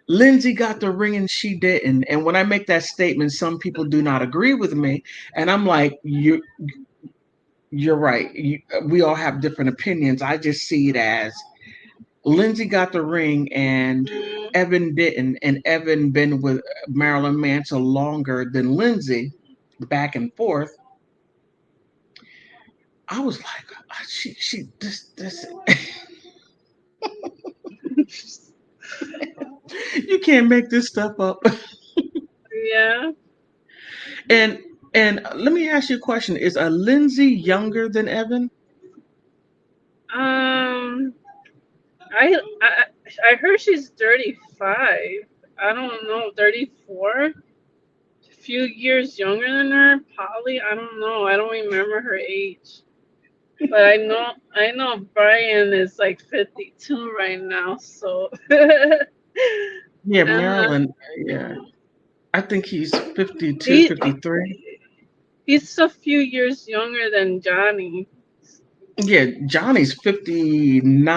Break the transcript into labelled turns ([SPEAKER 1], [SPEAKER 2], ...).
[SPEAKER 1] Lindsay got the ring and she didn't. And when I make that statement, some people do not agree with me. And I'm like, you're right. We all have different opinions. I just see it as Lindsay got the ring and Evan didn't. And Evan been with Marilyn Manson longer than Lindsay, back and forth. I was like, this. You can't make this stuff up.
[SPEAKER 2] Yeah.
[SPEAKER 1] And let me ask you a question: is a Lindsay younger than Evan?
[SPEAKER 2] Um, I I heard she's 35. I don't know, 34. A few years younger than her, probably. I don't know. I don't remember her age. But I know Brian is like 52 right now, so
[SPEAKER 1] Yeah,
[SPEAKER 2] I'm not.
[SPEAKER 1] Marilyn. Yeah, I think he's 52,
[SPEAKER 2] He
[SPEAKER 1] 53.
[SPEAKER 2] he's a few years younger than Johnny.
[SPEAKER 1] Yeah, Johnny's 59.